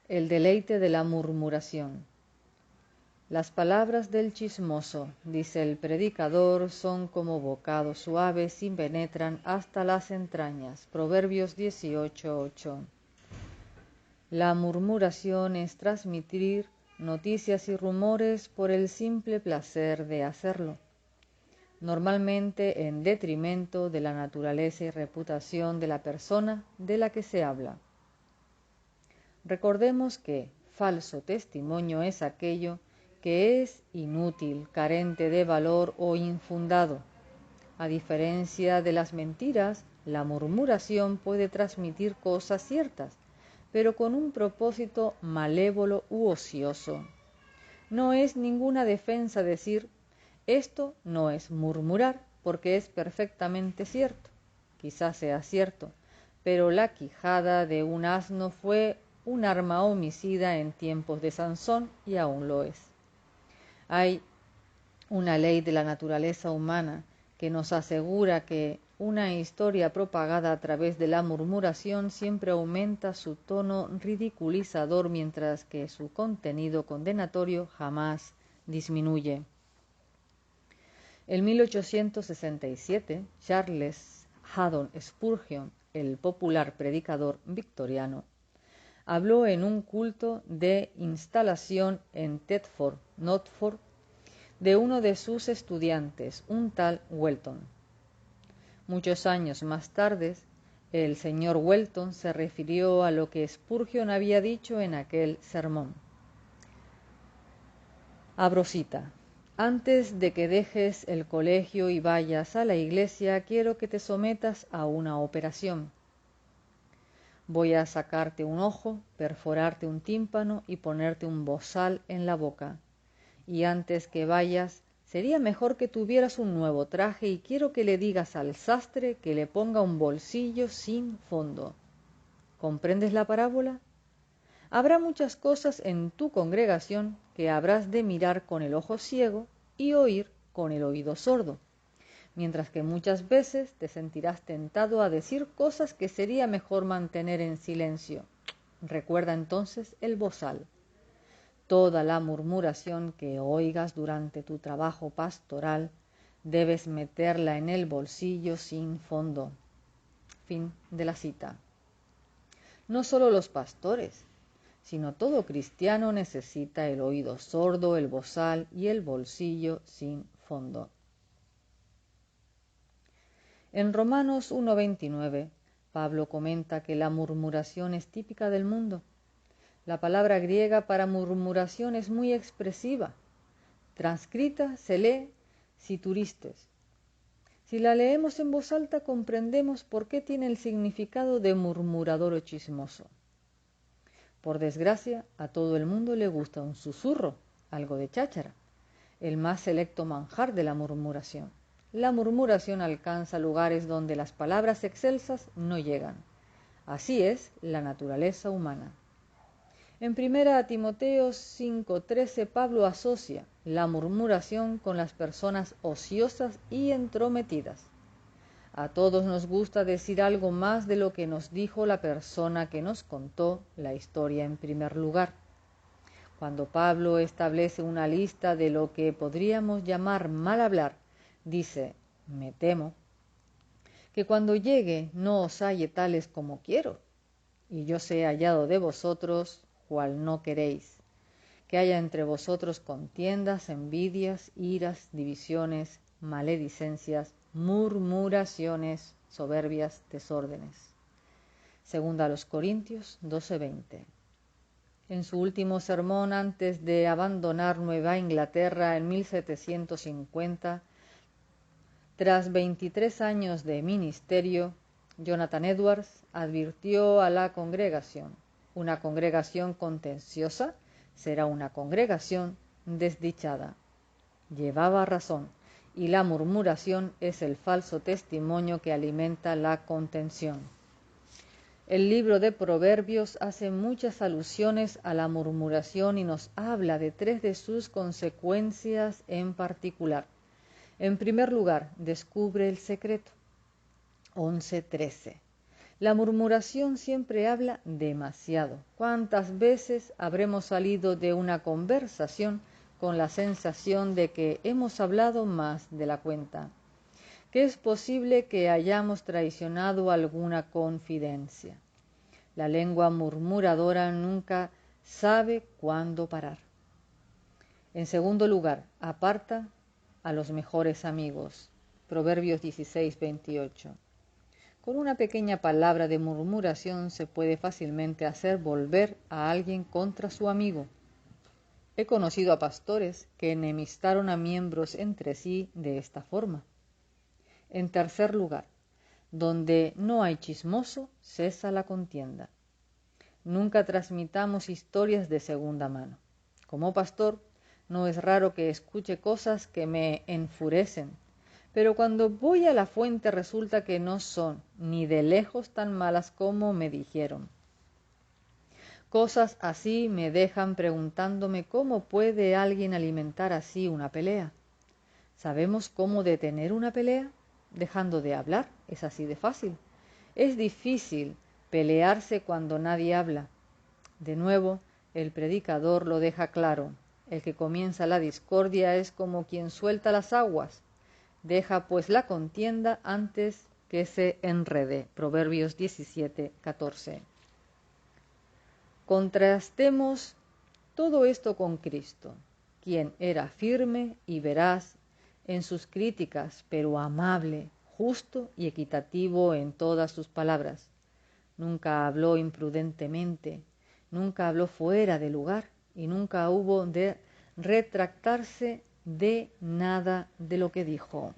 El deleite de la murmuración. Las palabras del chismoso, dice el predicador, son como bocados suaves y penetran hasta las entrañas. Proverbios 18:8. La murmuración es transmitir noticias y rumores por el simple placer de hacerlo, normalmente en detrimento de la naturaleza y reputación de la persona de la que se habla. Recordemos que falso testimonio es aquello que es inútil, carente de valor o infundado. A diferencia de las mentiras, la murmuración puede transmitir cosas ciertas, pero con un propósito malévolo u ocioso. No es ninguna defensa decir, esto no es murmurar, porque es perfectamente cierto. Quizás sea cierto, pero la quijada de un asno fue un arma homicida en tiempos de Sansón y aún lo es. Hay una ley de la naturaleza humana que nos asegura que una historia propagada a través de la murmuración siempre aumenta su tono ridiculizador, mientras que su contenido condenatorio jamás disminuye. En 1867, Charles Haddon Spurgeon, el popular predicador victoriano, habló en un culto de instalación en Thetford, Norfolk, de uno de sus estudiantes, un tal Welton. Muchos años más tarde, el señor Welton se refirió a lo que Spurgeon había dicho en aquel sermón. Abro cita. Antes de que dejes el colegio y vayas a la iglesia, quiero que te sometas a una operación. Voy a sacarte un ojo, perforarte un tímpano y ponerte un bozal en la boca. Y antes que vayas, sería mejor que tuvieras un nuevo traje y quiero que le digas al sastre que le ponga un bolsillo sin fondo. ¿Comprendes la parábola? Habrá muchas cosas en tu congregación que habrás de mirar con el ojo ciego y oír con el oído sordo, mientras que muchas veces te sentirás tentado a decir cosas que sería mejor mantener en silencio. Recuerda entonces el bozal. Toda la murmuración que oigas durante tu trabajo pastoral debes meterla en el bolsillo sin fondo. Fin de la cita. No solo los pastores, sino todo cristiano necesita el oído sordo, el bozal y el bolsillo sin fondo. En Romanos 1:29, Pablo comenta que la murmuración es típica del mundo. La palabra griega para murmuración es muy expresiva. Transcrita se lee situristes. Si la leemos en voz alta comprendemos por qué tiene el significado de murmurador o chismoso. Por desgracia, a todo el mundo le gusta un susurro, algo de cháchara, el más selecto manjar de la murmuración. La murmuración alcanza lugares donde las palabras excelsas no llegan. Así es la naturaleza humana. En 1 Timoteo 5:13, Pablo asocia la murmuración con las personas ociosas y entrometidas. A todos nos gusta decir algo más de lo que nos dijo la persona que nos contó la historia en primer lugar. Cuando Pablo establece una lista de lo que podríamos llamar mal hablar, dice, me temo, que cuando llegue no os halle tales como quiero, y yo sea hallado de vosotros, cual no queréis, que haya entre vosotros contiendas, envidias, iras, divisiones, maledicencias, murmuraciones, soberbias, desórdenes. Segunda a los Corintios 12:20. En su último sermón antes de abandonar Nueva Inglaterra en 1750, tras 23 años de ministerio, Jonathan Edwards advirtió a la congregación: una congregación contenciosa será una congregación desdichada. Llevaba razón, y la murmuración es el falso testimonio que alimenta la contención. El libro de Proverbios hace muchas alusiones a la murmuración y nos habla de 3 de sus consecuencias en particular. En primer lugar, descubre el secreto. 11:13. La murmuración siempre habla demasiado. ¿Cuántas veces habremos salido de una conversación con la sensación de que hemos hablado más de la cuenta? Que es posible que hayamos traicionado alguna confidencia. La lengua murmuradora nunca sabe cuándo parar. En segundo lugar, aparta a los mejores amigos. Proverbios 16:28. Con una pequeña palabra de murmuración se puede fácilmente hacer volver a alguien contra su amigo. He conocido a pastores que enemistaron a miembros entre sí de esta forma. En tercer lugar, donde no hay chismoso, cesa la contienda. Nunca transmitamos historias de segunda mano. Como pastor, no es raro que escuche cosas que me enfurecen, pero cuando voy a la fuente resulta que no son ni de lejos tan malas como me dijeron. Cosas así me dejan preguntándome cómo puede alguien alimentar así una pelea. ¿Sabemos cómo detener una pelea? Dejando de hablar, es así de fácil. Es difícil pelearse cuando nadie habla. De nuevo, el predicador lo deja claro. El que comienza la discordia es como quien suelta las aguas. Deja pues la contienda antes que se enrede. Proverbios 17:14. Contrastemos todo esto con Cristo, quien era firme y veraz en sus críticas, pero amable, justo y equitativo en todas sus palabras. Nunca habló imprudentemente, nunca habló fuera de lugar y nunca hubo de retractarse de nada de lo que dijo.